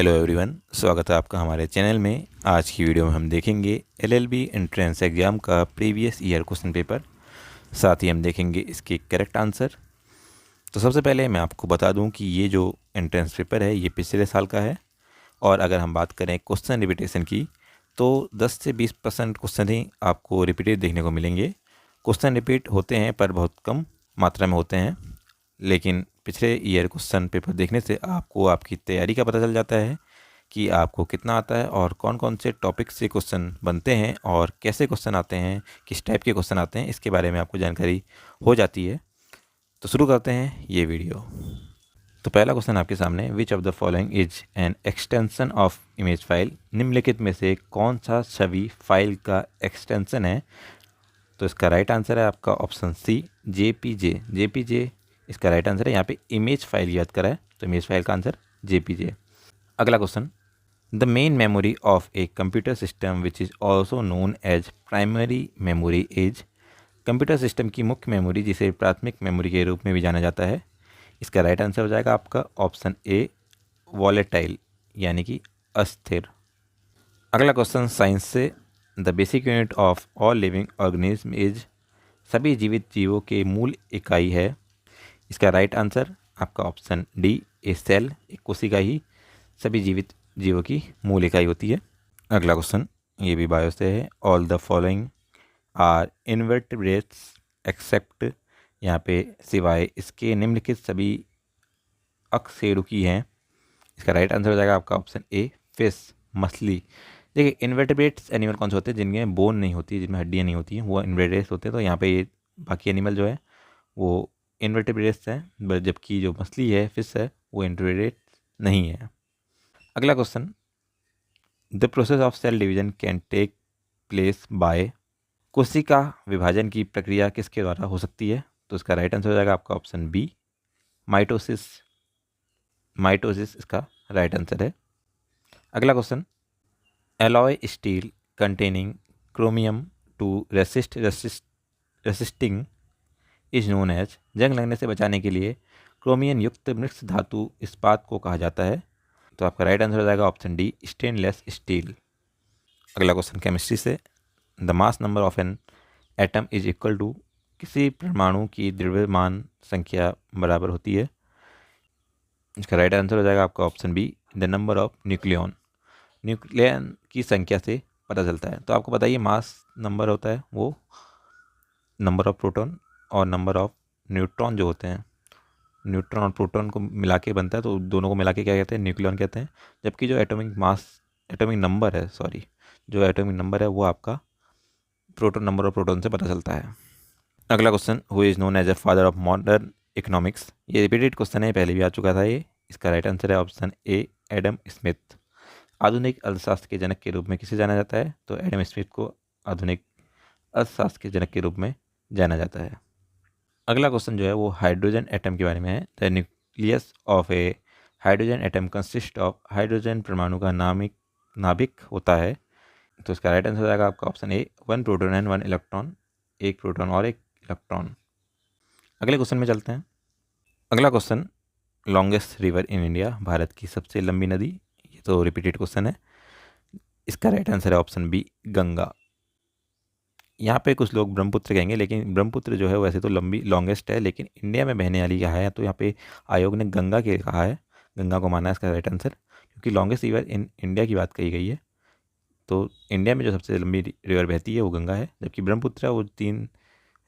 Hello everyone, स्वागत है आपका हमारे चैनल में। आज की वीडियो में हम देखेंगे एलएलबी एंट्रेंस एग्ज़ाम का प्रीवियस ईयर क्वेश्चन पेपर, साथ ही हम देखेंगे इसके करेक्ट आंसर। तो सबसे पहले मैं आपको बता दूं कि ये जो एंट्रेंस पेपर है ये पिछले साल का है, और अगर हम बात करें क्वेश्चन रिपीटेशन की तो 10 से 20% क्वेश्चन ही आपको रिपीटेड देखने को मिलेंगे। क्वेश्चन रिपीट होते हैं पर बहुत कम मात्रा में होते हैं, लेकिन पिछले ईयर क्वेश्चन पेपर देखने से आपको आपकी तैयारी का पता चल जाता है कि आपको कितना आता है और कौन कौन से टॉपिक से क्वेश्चन बनते हैं और कैसे क्वेश्चन आते हैं, किस टाइप के क्वेश्चन आते हैं, इसके बारे में आपको जानकारी हो जाती है। तो शुरू करते हैं ये वीडियो। तो पहला क्वेश्चन आपके सामने, विच of the following is an extension of image file. निम्नलिखित में से कौन सा छवि फाइल का एक्सटेंशन है? तो इसका राइट आंसर है आपका ऑप्शन सी, जेपीजे। जेपीजे इसका राइट आंसर है। यहाँ पे इमेज फाइल की बात करा है तो इमेज फाइल का आंसर जेपीजे। अगला question, the main memory of a computer system which is also known as primary memory is. Computer system की मुख्य मेमोरी जिसे प्राथमिक मेमोरी के रूप में भी जाना जाता है, इसका राइट आंसर हो जाएगा आपका ऑप्शन ए, वॉलेटाइल यानी कि अस्थिर। अगला क्वेश्चन साइंस से, the basic unit of all living organism is. सभी जीवित जीवों के मूल इकाई है, इसका राइट आंसर आपका ऑप्शन डी, ए सेल, एक कोशिका ही सभी जीवित जीवों की मूल इकाई होती है। अगला क्वेश्चन ये भी बायो से है, all the following are invertebrates except. यहाँ पे सिवाय इसके निम्नलिखित सभी अकशेरुकी हैं, इसका राइट आंसर हो जाएगा आपका ऑप्शन ए, फिश, मछली। देखिए इन्वर्टिब्रेट्स एनिमल कौन से होते हैं जिनमें बोन नहीं होती, जिनमें हड्डियाँ नहीं होती हैं, वो इन्वर्टिब्रेट्स होते हैं। तो यहाँ पे ये बाकी एनिमल जो है वो इन्वर्टिब्रेट्स है, जबकि जो मछली है, फिश है, वो इन्वर्टिब्रेट्स नहीं है। अगला question, the process of cell division can take place by. कोशिका विभाजन की प्रक्रिया किसके द्वारा हो सकती है? तो इसका राइट आंसर हो जाएगा आपका ऑप्शन बी, माइटोसिस। माइटोसिस इसका राइट आंसर है। अगला question, alloy steel containing chromium to resisting is known as. जंग लगने से बचाने के लिए क्रोमियम युक्त मिक्स धातु इस्पात को कहा जाता है। तो आपका राइट आंसर हो जाएगा ऑप्शन डी, स्टेनलेस स्टील। अगला क्वेश्चन केमिस्ट्री से, the mass number of an atom is equal to. किसी परमाणु की द्रव्यमान संख्या बराबर होती है, इसका राइट आंसर हो जाएगा आपका option B, the number of nucleon. Nucleon की संख्या से पता चलता है। तो आपको बताइए मास नंबर होता है वो नंबर ऑफ प्रोटॉन और नंबर ऑफ न्यूट्रॉन जो होते हैं, न्यूट्रॉन और प्रोटॉन को मिला के बनता है, तो दोनों को मिला के क्या कहते हैं? न्यूक्लियन कहते हैं। जबकि जो एटॉमिक नंबर है वो आपका प्रोटॉन नंबर और प्रोटॉन से पता चलता है। अगला question, who is known as a father of modern economics. ये रिपीटेड क्वेश्चन है, पहले भी आ चुका था ये। इसका राइट आंसर है ऑप्शन ए, एडम स्मिथ। आधुनिक अर्थशास्त्र के जनक के रूप में किसे जाना जाता है? तो एडम स्मिथ को आधुनिक अर्थशास्त्र के जनक के रूप में जाना जाता है। अगला क्वेश्चन जो है वो हाइड्रोजन एटम के बारे में है। The nucleus of A hydrogen atom consist of. Hydrogen परमाणु का नाभिक होता है। तो इसका राइट आंसर हो जाएगा आपका option A, 1 proton and 1 electron, एक प्रोटॉन और एक इलेक्ट्रॉन। अगले क्वेश्चन में चलते हैं। अगला question, longest river in India. Bharat की सबसे लंबी नदी। ये तो रिपीटेड क्वेश्चन है, इसका राइट आंसर है ऑप्शन बी, गंगा। यहाँ पे कुछ लोग ब्रह्मपुत्र कहेंगे, लेकिन ब्रह्मपुत्र जो है वैसे तो लॉन्गेस्ट है, लेकिन इंडिया में बहने वाली क्या है, तो यहाँ पे आयोग ने गंगा के कहा है, गंगा को माना है इसका राइट आंसर, क्योंकि लॉन्गेस्ट रिवर इन इंडिया की बात कही गई है। तो इंडिया में जो सबसे लंबी रिवर बहती है वो गंगा है, जबकि ब्रह्मपुत्र वो 3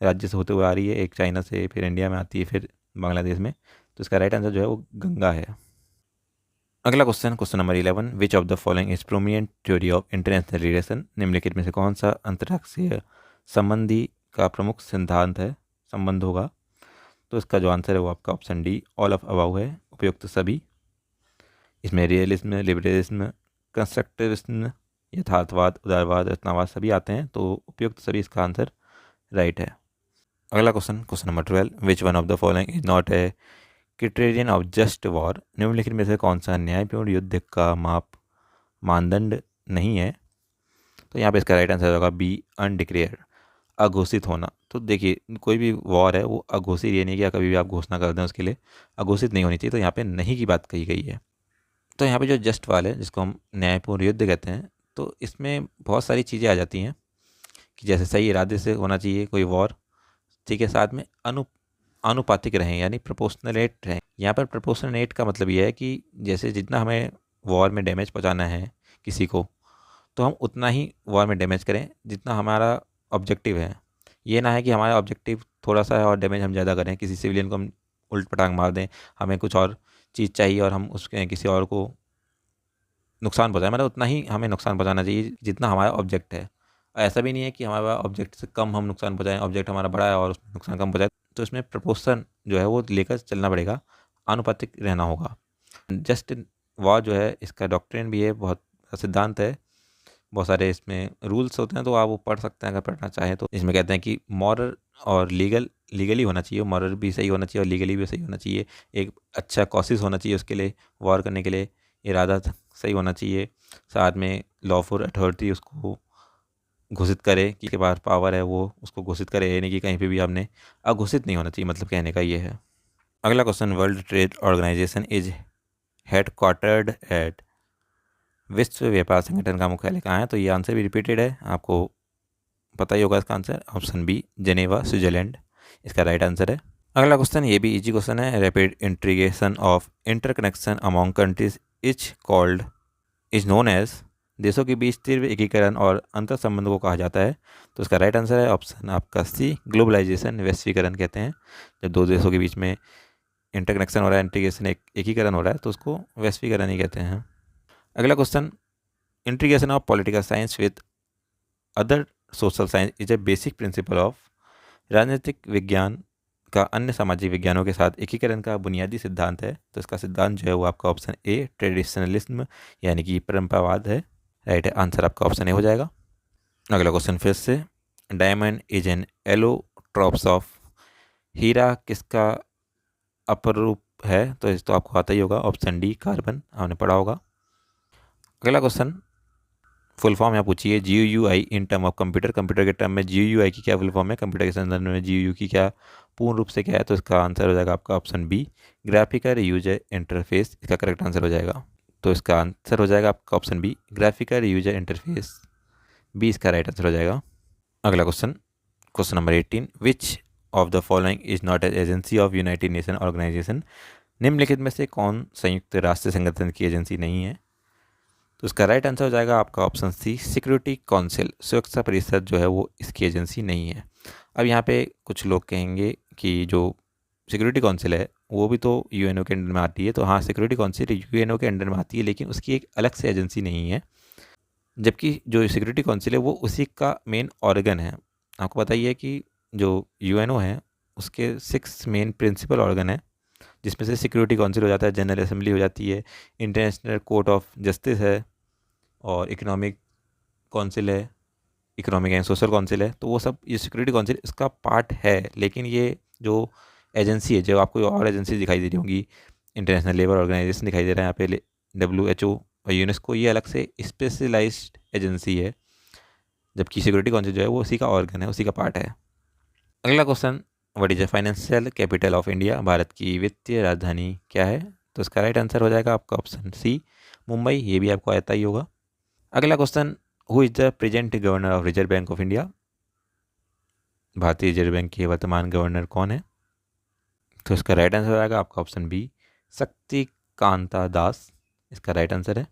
राज्य से होते हुए आ रही है, एक चाइना से, फिर इंडिया में आती है, फिर बांग्लादेश में। तो इसका राइट आंसर जो है वो गंगा है। अगला question, question number 11, which of the following is prominent theory of international relation. निम्नलिखित में से कौन सा अंतर्राष्ट्रीय संबंधी का प्रमुख सिद्धांत है, संबंध होगा? तो इसका जो आंसर है वो आपका option D, all of about है, उपयुक्त सभी। इसमें रियलिज्म, लिबरलिज्म, कंस्ट्रक्टिविज्म, यथार्थवाद, उदारवाद, रचनावाद सभी आते हैं, तो उपयुक्त सभी इसका आंसर राइट है। अगला question, question number 12, which one of the following is not a criterion of just war. निम्नलिखित में से कौन सा न्यायपूर्ण युद्ध का मानदंड नहीं है? तो यहाँ पे इसका राइट आंसर होगा बी, अनडिक्लेयर्ड, अघोषित होना। तो देखिए कोई भी वॉर है वो अघोषित, ये नहीं कि कभी भी आप घोषणा कर दें उसके लिए, अघोषित नहीं होनी चाहिए। तो यहाँ पे नहीं की बात कही गई है। तो यहाँ पे जो जस्ट वाल है, जिसको हम न्यायपूर्ण युद्ध कहते हैं, तो इसमें बहुत सारी चीज़ें आ जाती हैं कि जैसे सही इरादे से होना चाहिए कोई वॉर, ठीक है, साथ में आनुपातिक रहें, यानी प्रोपोर्शनलेट रहें। यहाँ पर प्रोपोर्शनलेट का मतलब ये है कि जैसे जितना हमें वॉर में डैमेज पहुँचाना है किसी को, तो हम उतना ही वॉर में डैमेज करें जितना हमारा ऑब्जेक्टिव है। ये ना है कि हमारा ऑब्जेक्टिव थोड़ा सा है और डैमेज हम ज़्यादा करें, किसी सिविलियन को हम उल्ट पटांग मार दें, हमें कुछ और चीज़ चाहिए और हम उसके किसी और को नुकसान पहुँचाएं, मतलब उतना ही हमें नुकसान पहुँचाना चाहिए जितना हमारा ऑब्जेक्ट है। ऐसा भी नहीं है कि हमारा ऑब्जेक्ट से कम हम नुकसान पहुँचाएं, ऑब्जेक्ट हमारा बड़ा है और उसमें नुकसान कम पहुँचाए। तो इसमें प्रपोर्शन जो है वो लेकर चलना पड़ेगा, आनुपातिक रहना होगा। जस्ट वॉर जो है, इसका डॉक्ट्रिन भी है, बहुत सिद्धांत है, बहुत सारे इसमें रूल्स होते हैं, तो आप वो पढ़ सकते हैं अगर पढ़ना चाहें तो। इसमें कहते हैं कि मॉरल और लीगली होना चाहिए, मॉरल भी सही होना चाहिए और लीगली भी सही होना चाहिए। एक अच्छा कॉसिस होना चाहिए उसके लिए, वॉर करने के लिए इरादा सही होना चाहिए। साथ में लॉफुल अथॉरिटी उसको घोषित करे कि के पास पावर है, वो उसको घोषित करे, यानी कि कहीं पे भी हमने अघोषित नहीं होना चाहिए, मतलब कहने का ये है। अगला question, world trade organization is headquartered at, विश्व व्यापार संगठन का मुख्यालय कहाँ है? तो ये आंसर भी रिपीटेड है, आपको पता ही होगा इसका answer. Option B, Geneva, Switzerland, इसका राइट आंसर है। अगला क्वेश्चन, ये भी इजी क्वेश्चन है। Rapid integration of interconnection among countries is known as, देशों के बीच तीव्र एकीकरण और अंतर संबंध को कहा जाता है। तो इसका राइट आंसर है ऑप्शन आपका सी, ग्लोबलाइजेशन, वैश्वीकरण कहते हैं। जब दो देशों के बीच में इंटरकनेक्शन हो रहा है, इंटीग्रेशन, एकीकरण हो रहा है, तो उसको वैश्वीकरण ही कहते हैं। अगला question, integration of political science with other social science is a basic principle of, राजनीतिक विज्ञान का अन्य सामाजिक विज्ञानों के साथ एकीकरण का बुनियादी सिद्धांत है। तो इसका सिद्धांत जो है वो आपका ऑप्शन ए, ट्रेडिशनलिज्म, यानी कि परंपरावाद है। राइट आंसर आपका ऑप्शन ए हो जाएगा। अगला क्वेश्चन फिर से, diamond is an allotropes of, हीरा किसका अपर रूप है? तो इस तो आपको आता ही होगा, ऑप्शन डी, कार्बन, आपने पढ़ा होगा। अगला क्वेश्चन, फुल फॉर्म यहाँ पूछिए, GUI in term of computer के टर्म में GUI की क्या फुल फॉर्म है, कंप्यूटर के संदर्भ में GUI की क्या पूर्ण रूप से क्या है? तो इसका आंसर हो जाएगा आपका option B, graphical user interface, इसका करेक्ट आंसर हो जाएगा। तो इसका आंसर हो जाएगा आपका option B, graphical user interface, B इसका राइट आंसर हो जाएगा। अगला question, question number 18, which of the following is not an agency of united nation organization, निम्नलिखित में से कौन संयुक्त राष्ट्र संगठन की एजेंसी नहीं है? तो इसका राइट आंसर हो जाएगा आपका ऑप्शन सी, सिक्योरिटी काउंसिल, सुरक्षा परिषद जो है वो इसकी एजेंसी नहीं है। अब यहाँ पे कुछ लोग कहेंगे कि जो सिक्योरिटी काउंसिल है वो भी तो यूएनओ के अंडर में आती है। तो हाँ, सिक्योरिटी काउंसिल यूएनओ के अंडर में आती है, लेकिन उसकी एक अलग से एजेंसी नहीं है, जबकि जो सिक्योरिटी काउंसिल है वो उसी का मेन ऑर्गन है। आपको पता ही है कि जो यूएनओ है उसके 6 मेन प्रिंसिपल ऑर्गन है, जिसमें से सिक्योरिटी काउंसिल हो जाता है, जनरल असेंबली हो जाती है, इंटरनेशनल कोर्ट ऑफ जस्टिस है, और इकोनॉमिक काउंसिल है, इकोनॉमिक एंड सोशल काउंसिल है। तो वो सब ये सिक्योरिटी काउंसिल इसका पार्ट है। लेकिन ये जो एजेंसी है, जो आपको और एजेंसी दिखाई दे रही होंगी, इंटरनेशनल लेबर ऑर्गेनाइजेशन दिखाई दे रहा है यहाँ पे, WHO और यूनेस्को, ये अलग से स्पेशलाइज्ड एजेंसी है, जबकि सिक्योरिटी काउंसिल जो है वो उसी का ऑर्गन है, उसी का पार्ट है। अगला question, what is the financial capital of India, Bharat की वित्तीय राजधानी क्या है? तो इसका राइट आंसर हो जाएगा आपका ऑप्शन सी, मुंबई, ये भी आपको आता ही होगा। अगला question, who is the present governor of reserve bank of India, भारतीय रिजर्व बैंक के वर्तमान गवर्नर कौन है? तो इसका राइट आंसर आएगा आपका ऑप्शन बी, शक्तिकांता दास, इसका राइट आंसर है।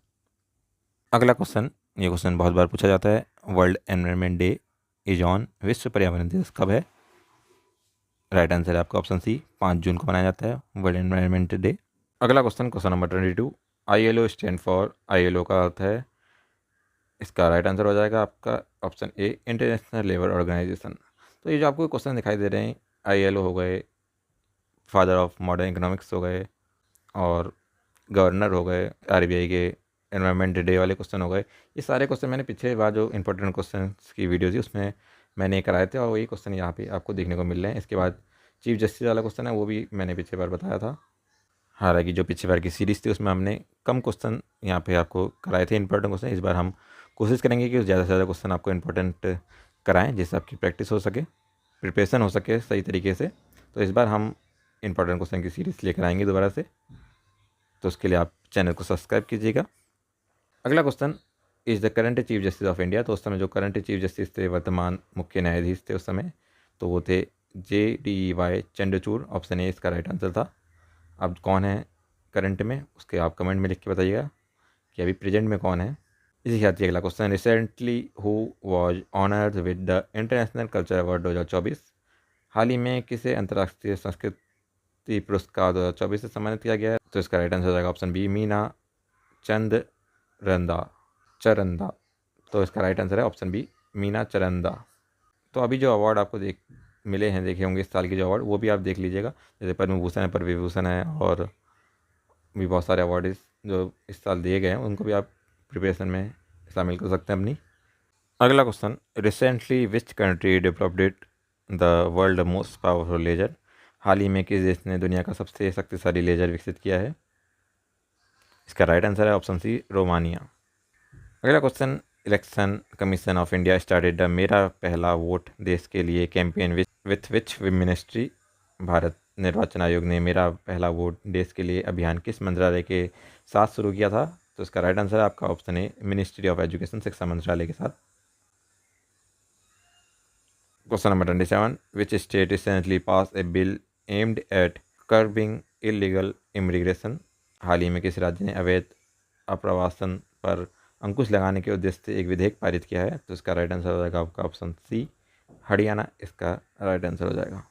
अगला क्वेश्चन, ये क्वेश्चन बहुत बार पूछा जाता है, world environment day is on, विश्व पर्यावरण दिवस कब है? राइट आंसर है आपका ऑप्शन सी, 5 जून को मनाया जाता है वर्ल्ड एनवायरनमेंट डे। अगला question, question number 22, ILO stand for, ILO का अर्थ है, इसका राइट आंसर हो जाएगा आपका option A, international labour organization. तो ये जो आपको क्वेश्चन दिखाई दे रहे हैं, ILO हो गए, फादर ऑफ मॉडर्न इकोनॉमिक्स हो गए, और गवर्नर हो गए RBI के, एनवायरनमेंट डे वाले क्वेश्चन हो गए, ये सारे क्वेश्चन मैंने पिछले बार जो इंपॉर्टेंट क्वेश्चन की वीडियो थी उसमें मैंने कराए थे, और वही क्वेश्चन यहाँ पे आपको देखने को मिल रहे हैं। इसके बाद चीफ जस्टिस वाला क्वेश्चन है, वो भी मैंने पिछले बार बताया था। हालांकि जो पिछली बार की सीरीज़ थी उसमें हमने कम क्वेश्चन यहाँ पे आपको कराए थे, इंपॉर्टेंट क्वेश्चन। इस बार हम कोशिश करेंगे कि ज़्यादा से ज़्यादा क्वेश्चन आपको इंपॉर्टेंट कराएं, जिससे आपकी प्रैक्टिस हो सके, प्रिपरेशन हो सके सही तरीके से। तो इस बार हम इंपॉर्टेंट क्वेश्चन की सीरीज़ लेकर आएंगे दोबारा से। तो उसके लिए आप चैनल को सब्सक्राइब कीजिएगा। अगला question, is the current chief justice of India. तो उस समय जो करंट चीफ जस्टिस थे, वर्तमान मुख्य न्यायाधीश थे उस समय, तो वो थे JDY चंद्रचूड़। ऑप्शन ए इसका राइट आंसर था। अब कौन है करंट में, उसके आप कमेंट में लिख के बताइएगा कि अभी प्रेजेंट में कौन है। इसी के साथ ही अगला question, recently who was honoured with the international culture award 2024। हाल ही में किसे अंतर्राष्ट्रीय संस्कृति पुरस्कार 2024 से सम्मानित किया गया है। तो इसका राइट आंसर हो जाएगा ऑप्शन बी, मीना चरंदा। तो इसका राइट आंसर है ऑप्शन बी, मीना चरंदा। तो अभी जो अवार्ड आपको मिले हैं, देखे होंगे इस साल के जो अवार्ड, वो भी आप देख लीजिएगा। जैसे पद्म भूषण है, पद्म विभूषण है, और भी बहुत सारे अवार्ड जो इस साल दिए गए हैं, उनको भी आप प्रिपरेशन में शामिल कर सकते हैं अपनी। अगला question, recently which country developed the world most powerful laser. हाल ही में किस देश ने दुनिया का सबसे शक्तिशाली लेजर विकसित किया है। इसका राइट आंसर है ऑप्शन सी, रोमानिया। अगला question, election commission of India started the मेरा पहला वोट देश के लिए campaign with which ministry. Bharat निर्वाचन आयोग ने मेरा पहला वोट देश के लिए अभियान किस मंत्रालय के साथ शुरू किया था। तो इसका राइट आंसर है आपका option A, ministry of education, शिक्षा मंत्रालय के साथ। Question number 27, which state recently pass a bill aimed at curbing illegal immigration. हाल ही में किस राज्य ने अवैध अप्रवासन पर अंकुश लगाने के उद्देश्य से एक विधेयक पारित किया है। तो इसका राइट आंसर हो जाएगा आपका ऑप्शन सी, हरियाणा इसका राइट आंसर हो जाएगा।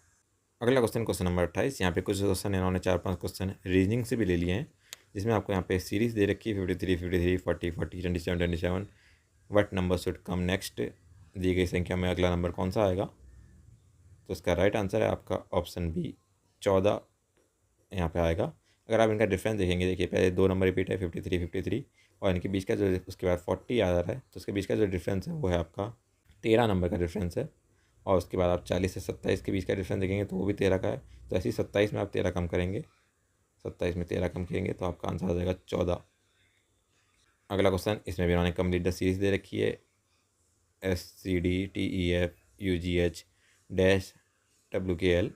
अगला क्वेश्चन, क्वेश्चन नंबर 28। यहाँ पे कुछ क्वेश्चन इन्होंने 4-5 क्वेश्चन रीजनिंग से भी ले लिए हैं, जिसमें आपको यहाँ पे सीरीज दे रखी है 53, 53, 40, 40, 27, 27। What number should come next. दी गई संख्या में अगला नंबर कौन सा आएगा। तो इसका राइट आंसर है आपका ऑप्शन बी, 14 यहाँ पे आएगा। अगर आप इनका डिफरेंस देखेंगे, देखिए पहले 2 नंबर रिपीट है 53, 53, और इनके बीच का जो उसके बाद 40 आ रहा है, तो उसके बीच का जो डिफरेंस है वो है आपका 13 नंबर का डिफरेंस है। और उसके बाद आप 40 से 27 के बीच का डिफरेंस देखेंगे तो वो भी 13 का है। तो ऐसे ही 27 में आप 13 कम करेंगे, 27 में 13 कम करेंगे तो आपका आंसर आ जाएगा 14। अगला क्वेश्चन, इसमें भी उन्होंने कंप्लीट द सीरीज दे रखी है, SCD TEF UGH-WKL।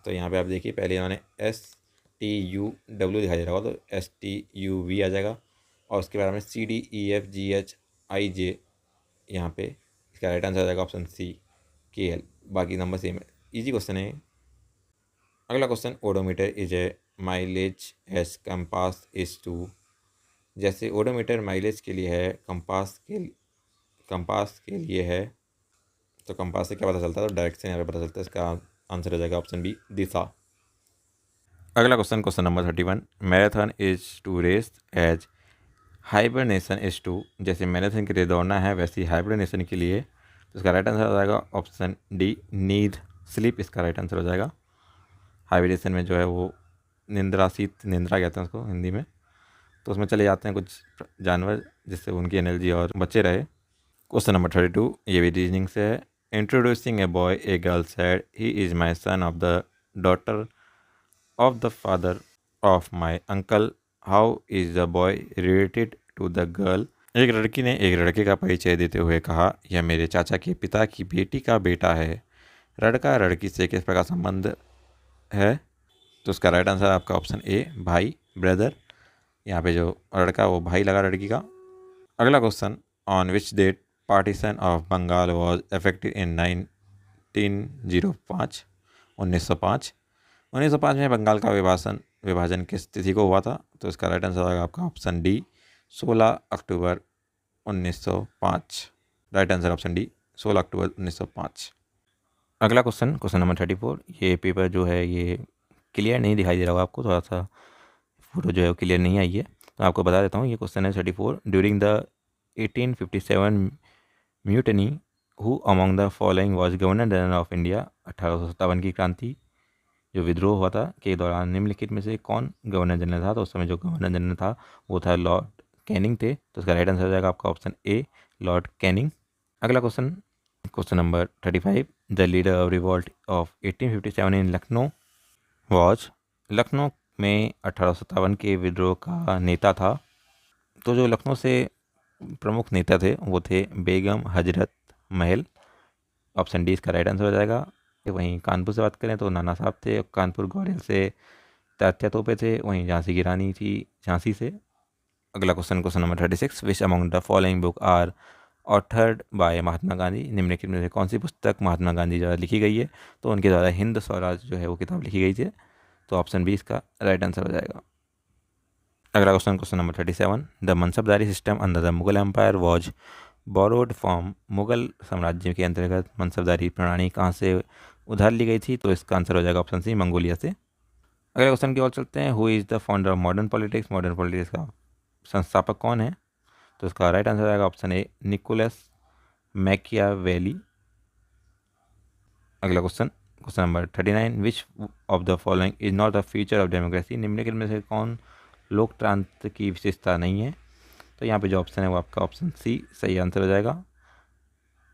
तो यहाँ पे आप देखिए पहले इन्होंने STUW दिखाई दे रहा होगा, तो STUV आ जाएगा, और उसके बाद में CDEFGHIJ, यहाँ पे इसका राइट आंसर आ जाएगा ऑप्शन सी, KL। बाकी नंबर सेम है, इजी क्वेश्चन है। अगला question, odometer is a mileage as compass is to. जैसे ओडोमीटर माइलेज के लिए है, कंपास के लिए है, तो कंपास से क्या पता चलता है, तो डायरेक्शन यहाँ पे पता चलता है। इसका आंसर हो जाएगा ऑप्शन बी, दिशा। अगला question, question number 31, marathon is to race as hibernation is to. जैसे मैराथन के लिए दौड़ना है, वैसे ही हाइबरनेशन के लिए, तो इसका राइट आंसर हो जाएगा ऑप्शन डी, नींद, स्लीप इसका राइट आंसर हो जाएगा। हाइबरनेशन में जो है वो निंद्रा कहते हैं उसको हिंदी में, तो उसमें चले जाते हैं कुछ जानवर, जिससे उनकी एनर्जी और बचे रहे। क्वेश्चन नंबर 32, ये भी रीजनिंग से है। Introducing a boy a girl said he is my son of the daughter of the father of my uncle, how is the boy related to the girl. एक लड़की ने एक लड़के का परिचय देते हुए कहा, यह मेरे चाचा के पिता की बेटी का बेटा है। लड़का लड़की से किस प्रकार संबंध है। तो उसका राइट आंसर आपका ऑप्शन ए, भाई, ब्रदर। यहाँ पे जो लड़का वो भाई लगा लड़की का। अगला question, on which date partition of Bengal was effected in 1905। 1905 में बंगाल का विभाजन किस तिथि को हुआ था। तो इसका राइट आंसर आएगा आपका ऑप्शन डी, 16 अक्टूबर 1905। राइट आंसर ऑप्शन डी, 16 अक्टूबर 1905। अगला क्वेश्चन, क्वेश्चन नंबर 34। ये पेपर जो है ये क्लियर नहीं दिखाई दे रहा होगा आपको, थोड़ा सा फोटो जो है वो क्लियर नहीं आई है, तो आपको बता देता हूँ। ये क्वेश्चन है 34, during the 1857 mutiny who among the following was governor general of India. 1857 की क्रांति जो विद्रोह हुआ था के दौरान निम्नलिखित में से कौन गवर्नर जनरल था। तो उस समय जो गवर्नर जनरल था वो था लॉर्ड कैनिंग थे। तो उसका राइट आंसर हो जाएगा आपका ऑप्शन ए, लॉर्ड कैनिंग। अगला question, question number 35, the leader of revolt of 1857 in Lucknow was. Lucknow में 1857 के विद्रोह का नेता था। तो जो लखनऊ से प्रमुख नेता थे वो थे बेगम हजरत महल। ऑप्शन डी इसका राइट आंसर हो जाएगा। वहीं कानपुर से बात करें तो नाना साहब थे। कानपुर ग्वालियर से तात्या तोपे थे, वहीं झांसी की रानी थी झांसी से। अगला question number 36, which among the following book are authored by Mahatma Gandhi. निम्नलिखित में से कौन सी पुस्तक महात्मा गांधी द्वारा लिखी गई है? तो उनके द्वारा हिंद स्वराज जो है वो किताब लिखी गई थी। तो ऑप्शन बी इसका राइट आंसर हो जाएगा। अगला question number 37, the mansabdari system under the Mughal empire was borrowed from. Mughal साम्राज्य के अंतर्गत मनसबदारी प्रणाली कहाँ से उधार ली गई थी? तो इसका आंसर हो जाएगा ऑप्शन सी, मंगोलिया से। अगले क्वेश्चन की ओर चलते हैं, who is the founder of modern politics. Modern politics का संस्थापक कौन है? तो इसका राइट आंसर आएगा ऑप्शन ए, निकोलस मैकियावेली। अगला question number 39, which of the following is not the feature of democracy. निम्नलिखित में से कौन लोकतंत्र की विशेषता नहीं है? तो यहाँ पे जो ऑप्शन है वो आपका ऑप्शन सी सही आंसर हो जाएगा।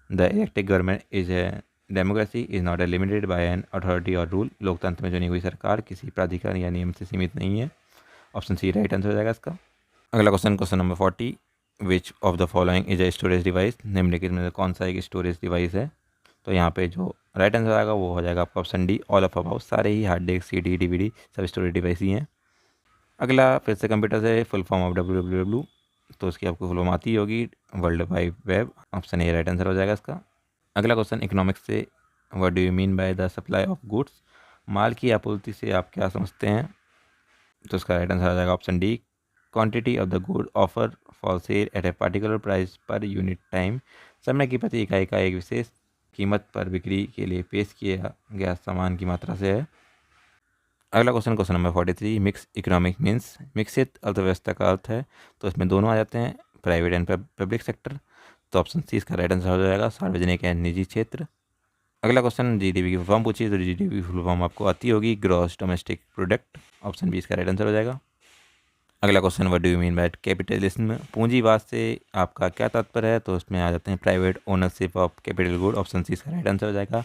The elected government is a democracy is not a limited by an authority और रूल। लोकतंत्र में चुनी हुई सरकार किसी प्राधिकार या नियम से सीमित नहीं है। ऑप्शन सी राइट आंसर हो जाएगा इसका। अगला question number 40, which of the following is a storage device. निम्नलिखित में कौन सा एक स्टोरेज डिवाइस है? तो यहाँ पे जो राइट आंसर आएगा वो हो जाएगा आपका option D, all of about. सारे ही हार्ड डिस्क, CD, DVD सब स्टोरेज डिवाइस ही हैं। अगला फिर से कंप्यूटर से, फुल फॉर्म ऑफ WWW। तो उसकी आपको फुल फॉर्म आती होगी, world wide web. Option A right answer हो जाएगा इसका। अगला क्वेश्चन इकोनॉमिक्स से, what do you mean by the supply of goods. माल की आपूर्ति से आप क्या समझते हैं? तो इसका राइट आंसर आ जाएगा option D, quantity of the good offer for sale at a particular price per unit time. समय की प्रति इकाई का एक विशेष कीमत पर बिक्री के लिए पेश किया गया सामान की मात्रा से है। अगला question number 43, mix economic means. मिश्रित अर्थव्यवस्था का अर्थ है, तो इसमें दोनों आ जाते हैं, प्राइवेट एंड पब्लिक सेक्टर। तो ऑप्शन सी इसका राइट आंसर हो जाएगा, सार्वजनिक एंड निजी क्षेत्र। अगला क्वेश्चन GDP की फुल फॉर्म पूछी, तो GDP की फुल फॉर्म आपको आती होगी, gross domestic product. Option B इसका राइट आंसर हो जाएगा। अगला question, what do you mean by capitalism. पूंजीवाद से आपका क्या तात्पर्य है? तो उसमें आ जाते हैं private ownership of capital good. Option C इसका राइट आंसर हो जाएगा,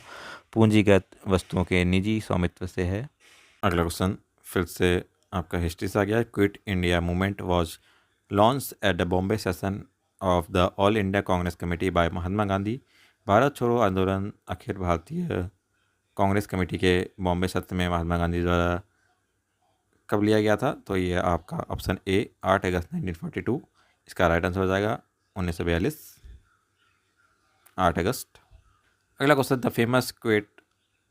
पूंजीगत वस्तुओं के निजी स्वामित्व से है। अगला क्वेश्चन फिर से आपका हिस्ट्री से आ गया है, quit India movement was launch at the Bombay session of the all India Congress committee by Mahatma Gandhi. भारत छोड़ो आंदोलन अखिल भारतीय कांग्रेस कमेटी के बॉम्बे सत्र में महात्मा गांधी द्वारा कब लिया गया था? तो ये आपका ऑप्शन ए, 8 अगस्त 1942। इसका राइट आंसर हो जाएगा 1942, 8 अगस्त। अगला question, the famous quote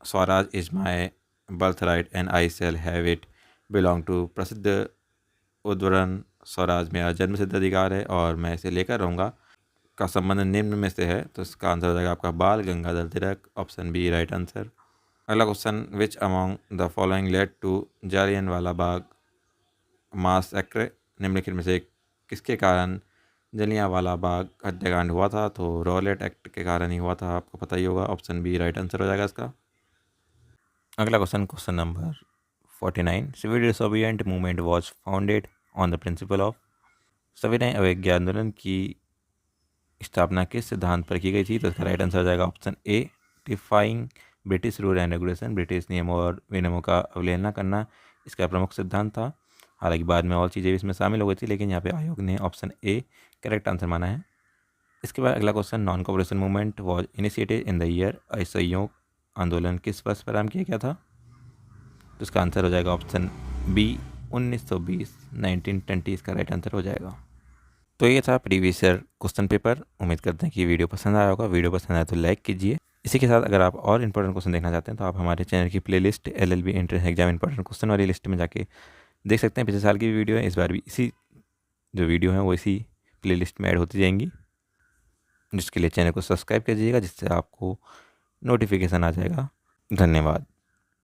swaraj is my birth right and I shall have it belong to. प्रसिद्ध उद्धरण स्वराज मेरा जन्मसिद्ध अधिकार है और मैं इसे लेकर रहूँगा का संबंध निम्न में से है। तो इसका आंसर हो जाएगा आपका Bal Gangadhar Tilak. Option B right answer. अगला question, which among the following led to Jallianwala Bagh massacre. निम्नलिखित में से किसके कारण जलियांवाला बाग हत्याकांड हुआ था? तो रॉलेट एक्ट के कारण ही हुआ था, आपको पता ही होगा। ऑप्शन बी राइट आंसर हो जाएगा इसका। अगला question number 49, civil disobedient movement was founded on the principle of. सविनय अवज्ञा आंदोलन की स्थापना किस सिद्धांत पर की गई थी? तो इसका राइट आंसर हो जाएगा option A, defying British rule and regulation. British नियमों और विनियमों का अवहेलना करना इसका प्रमुख सिद्धांत था। हालांकि बाद में और चीज़ें भी इसमें शामिल हो गई थी, लेकिन यहाँ पे आयोग ने ऑप्शन ए करेक्ट आंसर माना है। इसके बाद अगला question, non cooperation movement was initiated in the year. असहयोग आंदोलन किस वर्ष प्रारंभ किया गया था? तो इसका आंसर हो जाएगा ऑप्शन बी, 1920, 1920 इसका राइट आंसर हो जाएगा। तो ये था प्रीवियस ईयर क्वेश्चन पेपर। उम्मीद करते हैं कि वीडियो पसंद आया होगा। वीडियो पसंद आया तो लाइक कीजिए। इसी के साथ अगर आप और इंपॉर्टेंट क्वेश्चन देखना चाहते हैं तो आप हमारे चैनल की playlist LLB entrance exam important question वाली लिस्ट में जाके देख सकते हैं। पिछले साल की वीडियो है, इस बार भी इसी जो वीडियो है वो इसी प्लेलिस्ट में ऐड होती जाएंगी, जिसके लिए चैनल को सब्सक्राइब कीजिएगा, जिससे आपको नोटिफिकेशन आ जाएगा। धन्यवाद।